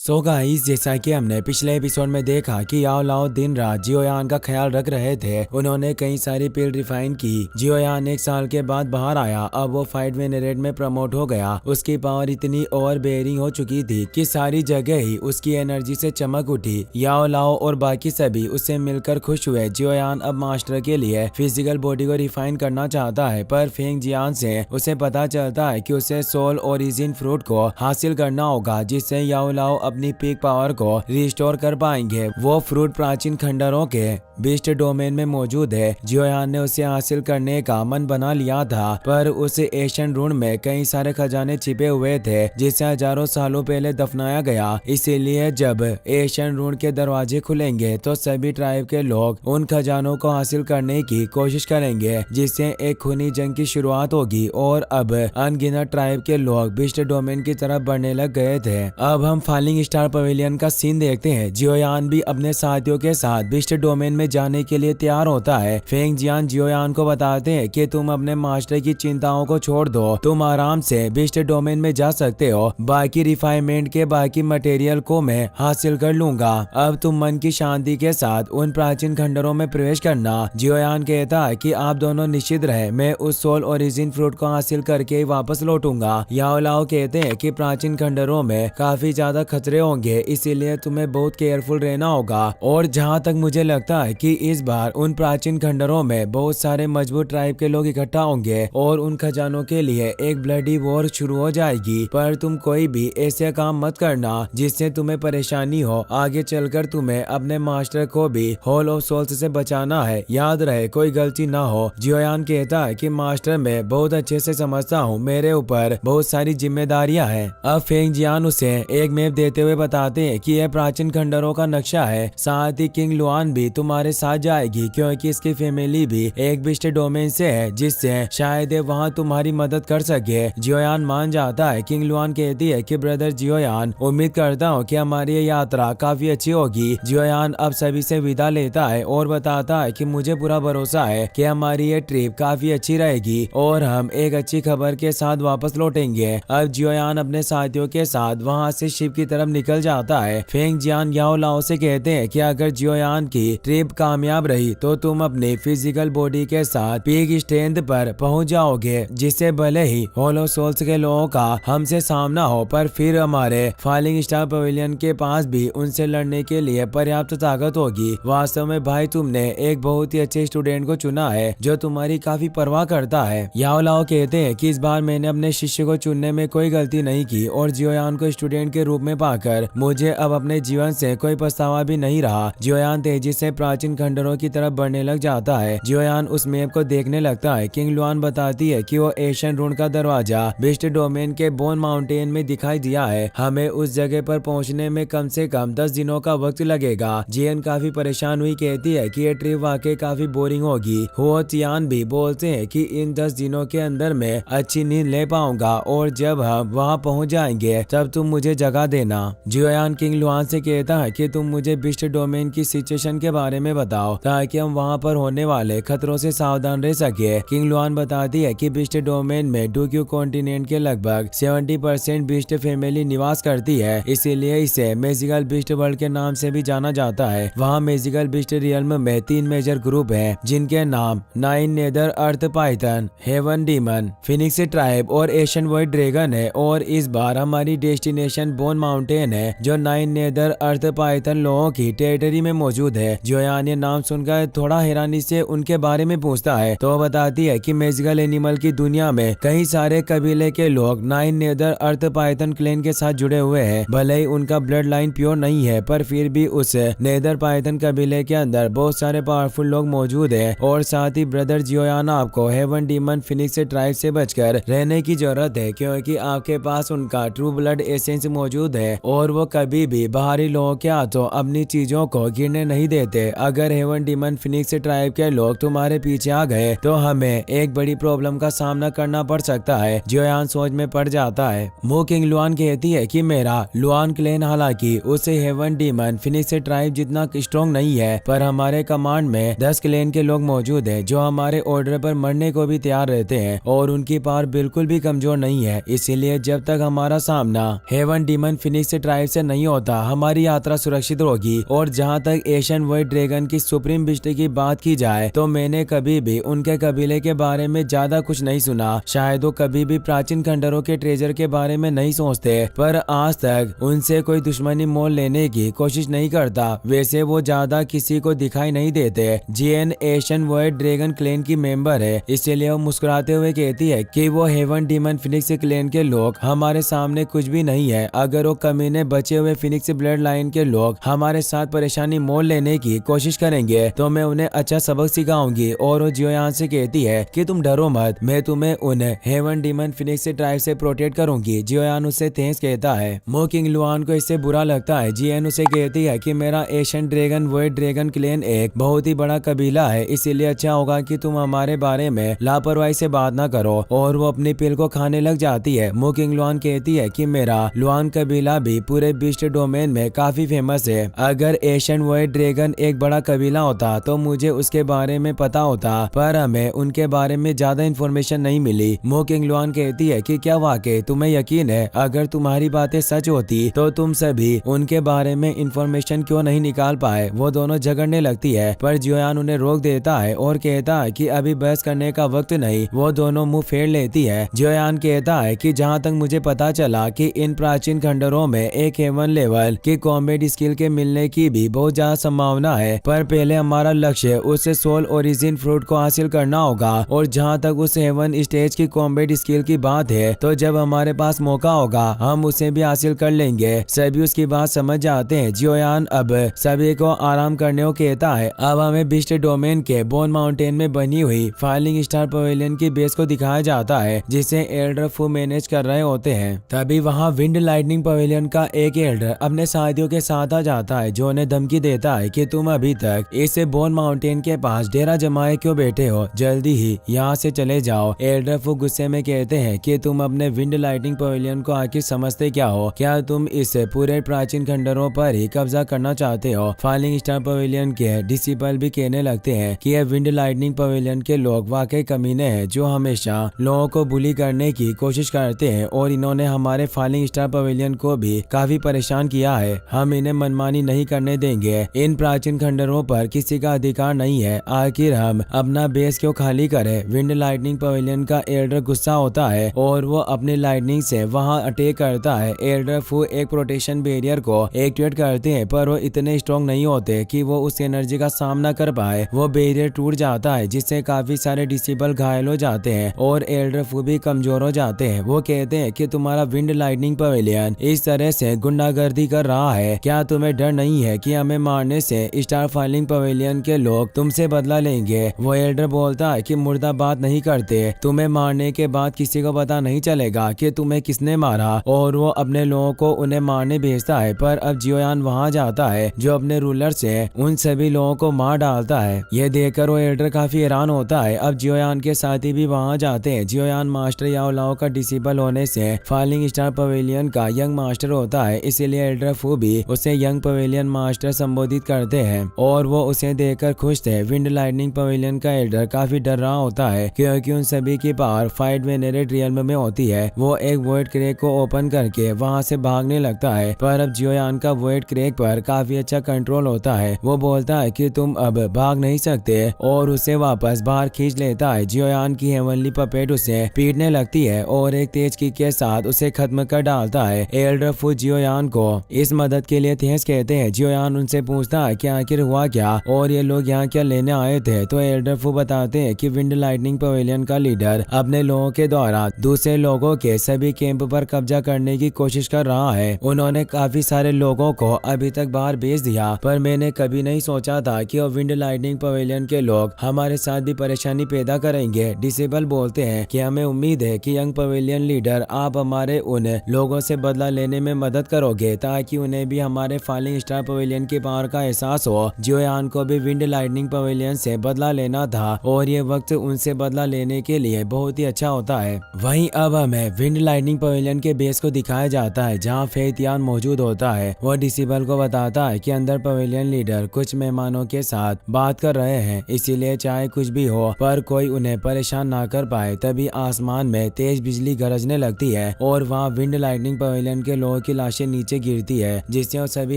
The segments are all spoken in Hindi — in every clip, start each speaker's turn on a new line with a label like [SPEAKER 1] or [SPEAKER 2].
[SPEAKER 1] सो गाइस, जैसा कि हमने पिछले एपिसोड में देखा कि याओ लाओ दिन रात जियोयान का ख्याल रख रहे थे। उन्होंने कई सारी पिल रिफाइन की। जियोयान 1 साल के बाद बाहर आया। अब वो फाइट वेनेरेट में प्रमोट हो गया। उसकी पावर इतनी ओवर बेयरिंग हो चुकी थी कि सारी जगह ही उसकी एनर्जी से चमक उठी। याओ लाओ और बाकी सभी उससे मिलकर खुश हुए। जियोयान अब मास्टर के लिए फिजिकल बॉडी को रिफाइन करना चाहता है, पर फेंग जियान से उसे पता चलता है कि उसे सोल ओरिजिन फ्रूट को हासिल करना होगा, जिससे याओ लाओ अपनी पीक पावर को रिस्टोर कर पाएंगे। वो फ्रूट प्राचीन खंडरों के बीस्ट डोमेन में मौजूद है। जियोयान ने उसे हासिल करने का मन बना लिया था, पर उस एशियन रून में कई सारे खजाने छिपे हुए थे जिसे हजारों सालों पहले दफनाया गया। इसीलिए जब एशियन रून के दरवाजे खुलेंगे तो सभी ट्राइब के लोग उन खजानों को हासिल करने की कोशिश करेंगे, जिससे एक खूनी जंग की शुरुआत होगी। और अब अनगिनत ट्राइब के लोग बीस्ट डोमेन की तरफ बढ़ने लग गए थे। अब हम फॉलिंग स्टार पवेलियन का सीन देखते हैं। जियोयान भी अपने साथियों के साथ बीस्ट डोमेन में जाने के लिए तैयार होता है। फेंग जियान जियोयान को बताते हैं कि तुम अपने मास्टर की चिंताओं को छोड़ दो, तुम आराम से बीस्ट डोमेन में जा सकते हो। बाकी रिफाइनमेंट के बाकी मटेरियल को मैं हासिल कर लूंगा। अब तुम मन की शांति के साथ उन प्राचीन खंडरों में प्रवेश करना। जियोयान कहता है कि आप दोनों निश्चित रहे, मैं उस सोल ओरिजिन फ्रूट को हासिल करके ही वापस लौटूंगा। याओ लाओ कहते हैं कि प्राचीन खंडरों में काफी ज्यादा खतरे होंगे, इसीलिए तुम्हें बहुत केयरफुल रहना होगा। और जहाँ तक मुझे लगता है कि इस बार उन प्राचीन खंडरों में बहुत सारे मजबूत ट्राइब के लोग इकट्ठा होंगे और उन खजानों के लिए एक ब्लडी वॉर शुरू हो जाएगी। पर तुम कोई भी ऐसे काम मत करना जिससे तुम्हें परेशानी हो। आगे चलकर तुम्हें अपने मास्टर को भी हॉल ऑफ सोल्स से बचाना है। याद रहे, कोई गलती ना हो। जियोयान कहता है कि मास्टर मैं बहुत अच्छे से समझता हूँ, मेरे ऊपर बहुत सारी जिम्मेदारियां हैं। अब फेंग जियान उसे एक मैप देते हुए बताते हैं कि यह प्राचीन खंडरों का नक्शा है। साथ ही किंग लुआन भी तुम्हारे साथ जाएगी, क्योंकि इसकी फैमिली भी एक बिस्ट डोमेन से है, जिससे शायद वहाँ तुम्हारी मदद कर सके। जियोयान मान जाता है। किंग लुआन कहती है कि ब्रदर जियोयान, उम्मीद करता हूँ कि हमारी ये यात्रा काफी अच्छी होगी। जियोयान अब सभी से विदा लेता है और बताता है कि मुझे पूरा भरोसा है कि हमारी ये ट्रिप काफी अच्छी रहेगी और हम एक अच्छी खबर के साथ वापस लौटेंगे। अब जियोयान अपने साथियों के साथ वहाँ से शिप की तरफ निकल जाता है। फेंग जियान याओ लाओ से कहते हैं कि अगर जियोयान की ट्रिप कामयाब रही तो तुम अपनी फिजिकल बॉडी के साथ पीक स्ट्रेंथ पर पहुंच जाओगे, जिससे भले ही हॉलो सोल्स के लोगों का हमसे सामना हो, पर फिर हमारे फॉलिंग स्टार पवेलियन के पास भी उनसे लड़ने के लिए पर्याप्त ताकत होगी। वास्तव में भाई, तुमने एक बहुत ही अच्छे स्टूडेंट को चुना है जो तुम्हारी काफी परवाह करता है। याओ लाओ कहते हैं कि इस बार मैंने अपने शिष्य को चुनने में कोई गलती नहीं की और जियोयान को स्टूडेंट के रूप में पाकर मुझे अब अपने जीवन से कोई पछतावा भी नहीं रहा। जियोयान तेजी से प्राचीन खंडरों की तरफ बढ़ने लग जाता है। जियोयान उस मैप को देखने लगता है। किंग लुआन बताती है कि वो एशियन रून का दरवाजा बिस्ट डोमेन के बोन माउंटेन में दिखाई दिया है। हमें उस जगह पर पहुंचने में कम से कम 10 दिनों का वक्त लगेगा। जियन काफी परेशान हुई कहती है कि ये ट्रिप वाकई काफी बोरिंग होगी। हुओ चियान भी बोलते हैं कि इन 10 दिनों के अंदर मैं अच्छी नींद ले पाऊंगा और जब हम वहाँ पहुँच जाएंगे तब तुम मुझे जगह देना। जियोयान किंग लुआन से कहता है कि तुम मुझे बिस्ट डोमेन की सिचुएशन के बारे में बताओ ताकि हम वहाँ पर होने वाले खतरों से सावधान रह सके। किंग लुआन बताती है कि बिस्ट डोमेन में डूक्यू कॉन्टिनेंट के लगभग 70% बिस्ट फैमिली निवास करती है, इसीलिए इसे मैजिकल बिस्ट वर्ल्ड के नाम से भी जाना जाता है। वहाँ मैजिकल बिस्ट रियल्म में 3 मेजर ग्रुप हैं, जिनके नाम 9 nether earth python, heaven demon, phoenix tribe और एशियन वाइट ड्रैगन है। और इस बार हमारी डेस्टिनेशन बोन माउंटेन है, जो 9 नेदर अर्थ पाइथन लोगों की टेरिटरी में मौजूद है। जियोयान ये नाम सुनकर थोड़ा हैरानी से उनके बारे में पूछता है तो बताती है कि मैजिकल एनिमल की दुनिया में कई सारे कबीले के लोग 9 नेदर अर्थ पाइथन क्लैन के साथ जुड़े हुए हैं। भले ही उनका ब्लड लाइन प्योर नहीं है, पर फिर भी उस नेदर पाइथन कबीले के अंदर बहुत सारे पावरफुल लोग मौजूद है। और साथ ही ब्रदर जियोयान, आपको हेवन डीमन फिनिक्स ट्राइब से बचकर रहने की जरूरत है, क्योंकि आपके पास उनका ट्रू ब्लड एसेंस मौजूद है और वो कभी भी बाहरी लोगों के हाथों अपनी चीजों को गिरने नहीं देते। अगर हेवन डीमन फिनिक्स ट्राइब के लोग तुम्हारे पीछे आ गए तो हमें एक बड़ी प्रॉब्लम का सामना करना पड़ सकता है। जियोयान सोच में पड़ जाता है। मो किंग लुआन कहती है कि मेरा लुआन क्लैन हालांकि उसे हेवन डीमन फिनिक्स ट्राइब जितना स्ट्रॉन्ग नहीं है, पर हमारे कमांड में 10 क्लैन के लोग मौजूद है जो हमारे ऑर्डर पर मरने को भी तैयार रहते हैं और उनकी पावर बिल्कुल भी कमजोर नहीं है। इसीलिए जब तक हमारा सामना हेवन डीमन फिनिक्स ड्राइव से नहीं होता, हमारी यात्रा सुरक्षित होगी। और जहाँ तक एशियन व्हाइट ड्रैगन की सुप्रीम बिस्टी की बात की जाए तो मैंने कभी भी उनके कबीले के बारे में ज्यादा कुछ नहीं सुना। शायद वो कभी भी प्राचीन खंडरों के ट्रेजर के बारे में नहीं सोचते, पर आज तक उनसे कोई दुश्मनी मोल लेने की कोशिश नहीं करता। वैसे वो ज्यादा किसी को दिखाई नहीं देते। जीएन एशियन व्हाइट ड्रैगन क्लैन की मेंबर है, इसलिए वो मुस्कुराते हुए कहती है कि वो हेवन डीमन फिनिक्स क्लैन के लोग हमारे सामने कुछ भी नहीं है। अगर वो कमीने बचे हुए फिनिक्स ब्लड लाइन के लोग हमारे साथ परेशानी मोल लेने की कोशिश करेंगे तो मैं उन्हें अच्छा सबक सिखाऊंगी। और वो जियोयान से कहती है कि तुम डरो मत, मैं तुम्हें उन हेवन डीमन फिनिक्स ट्राइब से प्रोटेक्ट करूंगी। जियोयान उससे थैंक्स कहता है। मो किंग लुआन को इससे बुरा लगता है। जीएन उसे कहती है कि मेरा Asian dragon white Dragon clan एक बहुत ही बड़ा कबीला है, इसीलिए अच्छा होगा कि तुम हमारे बारे में लापरवाही से बात ना करो। और वो अपनी पिल को खाने लग जाती है। मो किंग लुआन कहती है कि मेरा लुआन कबीला भी पूरे बीस्ट डोमेन में काफी फेमस है। अगर एशियन व्हाइट ड्रैगन एक बड़ा कबीला होता तो मुझे उसके बारे में पता होता, पर हमें उनके बारे में ज्यादा इन्फॉर्मेशन नहीं मिली। मो किंग लुआन कहती है कि क्या वाकई तुम्हें यकीन है? अगर तुम्हारी बातें सच होती तो तुम सभी उनके बारे में इन्फॉर्मेशन क्यों नहीं निकाल पाए? वो दोनों झगड़ने लगती है, पर जियोयान उन्हें रोक देता है और कहता है कि अभी बहस करने का वक्त नहीं। वो दोनों मुंह फेर लेती है। जियोयान कहता है कि जहाँ तक मुझे पता चला कि इन प्राचीन खंडरों में एक हेवन लेवल की कॉम्बैट स्किल के मिलने की भी बहुत ज्यादा संभावना है, पर पहले हमारा लक्ष्य उस सोल ओरिजिन फ्रूट को हासिल करना होगा। और जहाँ तक उस हेवन स्टेज की कॉम्बैट स्किल की बात है तो जब हमारे पास मौका होगा हम उसे भी हासिल कर लेंगे। सभी उसकी बात समझ जाते हैं। जियोयान अब सभी को आराम करने को कहता है। अब हमें बिस्ट डोमेन के बोन माउंटेन में बनी हुई फाइलिंग स्टार पवेलियन की बेस को दिखाया जाता है, जिसे एल्डर फू मैनेज कर रहे होते हैं। तभी वहाँ विंड लाइटनिंग पवेलियन का एक एल्डर अपने साथियों के साथ आ जाता है, जो उन्हें धमकी देता है कि तुम अभी तक इस बोन माउंटेन के पास डेरा जमाए क्यों बैठे हो, जल्दी ही यहाँ से चले जाओ। एल्डर फू गुस्से में कहते हैं कि तुम अपने विंड लाइटनिंग पवेलियन को आखिर समझते क्या हो? क्या तुम इस पूरे प्राचीन खंडरों पर ही कब्जा करना चाहते हो? फाइलिंग स्टार पवेलियन के डिसिपल भी कहने लगते हैं कि यह विंड लाइटनिंग पवेलियन के लोग वाकई कमीने हैं, जो हमेशा लोगों को बुली करने की कोशिश करते हैं। और इन्होंने हमारे फाइलिंग स्टार पवेलियन को भी काफी परेशान किया है। हम इन्हें मनमानी नहीं करने देंगे। इन प्राचीन खंडरों पर किसी का अधिकार नहीं है, आखिर हम अपना बेस क्यों खाली करें? विंड लाइटनिंग पवेलियन का एल्डर गुस्सा होता है और वो अपनी लाइटनिंग से वहां अटैक करता है। एल्डर फू एक प्रोटेक्शन बैरियर को एक्टिवेट करते हैं, पर वो इतने स्ट्रॉन्ग नहीं होते कि वो उस एनर्जी का सामना कर पाए। वो बैरियर टूट जाता है, जिससे काफी सारे डिसेबल घायल हो जाते हैं और एल्डर फू भी कमजोर हो जाते हैं। वो कहते हैं कि तुम्हारा विंड लाइटनिंग पवेलियन इस तरह से गुंडागर्दी कर रहा है, क्या तुम्हें डर नहीं है कि हमें मारने से स्टार फाइलिंग पवेलियन के लोग तुमसे बदला लेंगे? वो एल्डर बोलता है कि मुर्दा बात नहीं करते, तुम्हें मारने के बाद किसी को पता नहीं चलेगा कि तुम्हें किसने मारा। और वो अपने लोगों को उन्हें मारने भेजता है, पर अब जियोयान वहां जाता है, जो अपने रूलर से उन सभी लोगों को मार डालता है। यह देखकर वो एल्डर काफी हैरान होता है। अब जियोयान के साथी भी वहां जाते हैं। जियोयान मास्टर याओ लाओ का डिसेबल होने से फाइलिंग स्टार पवेलियन का यंग मास्टर होता है, इसीलिए एल्डर फू भी उसे यंग पवेलियन मास्टर संबोधित करते हैं और वो उसे देखकर खुश थे। विंड लाइटनिंग पवेलियन का एल्डर काफी डर रहा होता है, क्योंकि उन सभी की पावर फाइट वेनेरेट रियल्म में होती है। वो एक वॉइड क्रैक को ओपन करके वहां से भागने लगता है, पर अब जियोयान का वॉइड क्रैक पर काफी अच्छा कंट्रोल होता है। वो बोलता है कि तुम अब भाग नहीं सकते और उसे वापस बाहर खींच लेता है। जियोयान की हेवनली पपेट उसे पीटने लगती है और एक तेज किक के साथ उसे खत्म कर डालता है। एल्डर फू जियोयान को इस मदद के लिए थैंक्स कहते हैं। जियोयान उनसे पूछता है कि आखिर हुआ क्या और ये लोग यहाँ क्या लेने आए थे? तो एल्डर फू बताते हैं कि विंड लाइटनिंग पवेलियन का लीडर अपने लोगों के द्वारा दूसरे लोगों के सभी कैंप पर कब्जा करने की कोशिश कर रहा है। उन्होंने काफी सारे लोगों को अभी तक बाहर भेज दिया, पर मैंने कभी नहीं सोचा था कि वो विंड लाइटनिंग पवेलियन के लोग हमारे साथ भी परेशानी पैदा करेंगे। डिसेबल बोलते हैं कि हमें उम्मीद है कि यंग पवेलियन लीडर आप हमारे उन लोगों से बदला लेने में मदद करोगे, ताकि उन्हें भी हमारे फाइलिंग स्टार पवेलियन की पावर का एहसास हो। जियोयान को भी विंड लाइटनिंग पवेलियन से बदला लेना था और ये वक्त उनसे बदला लेने के लिए बहुत ही अच्छा होता है। वहीं अब हमें विंड लाइटनिंग पवेलियन के बेस को दिखाया जाता है, जहां फेतियान मौजूद होता है। वो डिसेबल को बताता है कि अंदर पवेलियन लीडर कुछ मेहमानों के साथ बात कर रहे हैं, इसीलिए चाहे कुछ भी हो पर कोई उन्हें परेशान ना कर पाए। तभी आसमान में तेज बिजली गरजने लगती है और वहाँ विंड लाइटनिंग पवेलियन के लोगों लोगों की लाशें नीचे गिरती है, जिससे वो सभी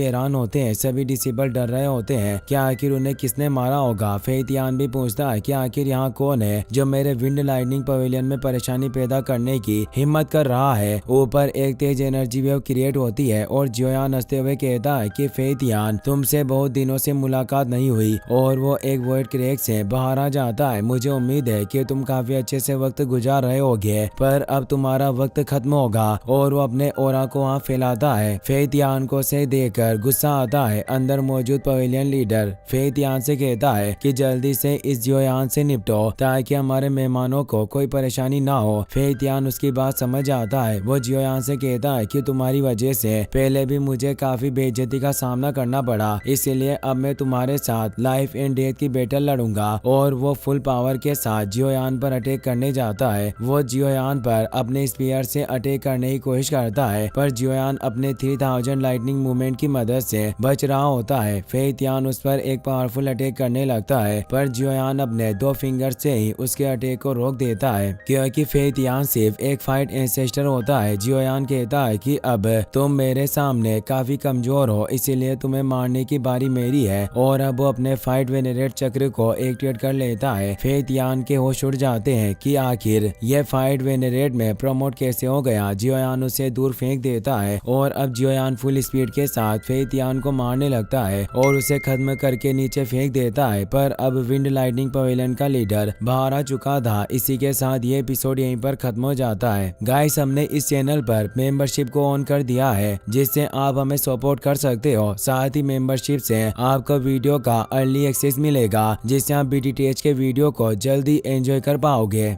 [SPEAKER 1] हैरान होते हैं। सभी डिसेबल डर रहे होते हैं कि आखिर उन्हें किसने मारा होगा। फेतियान भी पूछता है कि आखिर यहाँ कौन है जो मेरे विंड लाइटनिंग पवेलियन में परेशानी पैदा करने की हिम्मत कर रहा है। ऊपर एक तेज एनर्जी वेव क्रिएट होती है और जियोयान हंसते हुए कहता है कि फेतियान, तुमसे बहुत दिनों से मुलाकात नहीं हुई, और वो एक वॉइड क्रैक से बाहर आ जाता है। मुझे उम्मीद है कि तुम काफी अच्छे से वक्त गुजार रहे होगे, पर अब तुम्हारा वक्त खत्म होगा। और वो अपने ओरा को वहाँ फैलाता है। फेतियान को से देखकर गुस्सा आता है। अंदर मौजूद पवेलियन लीडर फेतियान से कहता है कि जल्दी से इस जियोयान से निपटो ताकि हमारे मेहमानों को कोई परेशानी ना हो। फेतियान उसकी बात समझ आता है। वो जियोयान से कहता है कि तुम्हारी वजह से पहले भी मुझे काफी बेइज्जती का सामना करना पड़ा, इसलिए अब मैं तुम्हारे साथ लाइफ एंड डेथ की बैटल लड़ूंगा। और वो फुल पावर के साथ जियोयान पर अटैक करने जाता है। वो जियोयान पर अपने स्पीयर से अटैक करने की कोशिश करता है, पर जियोयान अपने 3000 लाइटनिंग मूवमेंट की मदद से बच रहा होता है। फेतियान उस पर एक पावरफुल अटैक करने लगता है, पर जियोयान अपने 2 फिंगर से ही उसके अटैक को रोक देता है, क्योंकि फेतियान सिर्फ एक फाइट एंसेस्टर होता है। जियोयान कहता है कि अब तुम मेरे सामने काफी कमजोर हो, इसीलिए तुम्हें मारने की बारी मेरी है। और अब वो अपने फाइट वेनरेट चक्र को एक्टिवेट कर लेता है। फेतियान के होश उड़ जाते हैं कि आखिर ये फाइट वेनरेट में प्रमोट कैसे हो गया। जियोयान उसे दूर फेंक देता है और अब जियोयान फुल स्पीड के साथ फेतियान को मारने लगता है और उसे खत्म करके नीचे फेंक देता है। पर अब विंड लाइटनिंग पवेलियन का लीडर बाहर आ चुका था। इसी के साथ ये एपिसोड यहीं पर खत्म हो जाता है। गाइस, हमने इस चैनल पर मेंबरशिप को ऑन कर दिया है, जिससे आप हमें सपोर्ट कर सकते हो। साथ ही मेंबरशिप से आपको वीडियो का अर्ली एक्सेस मिलेगा, जिससे आप BTTH के वीडियो को जल्दी एंजॉय कर पाओगे।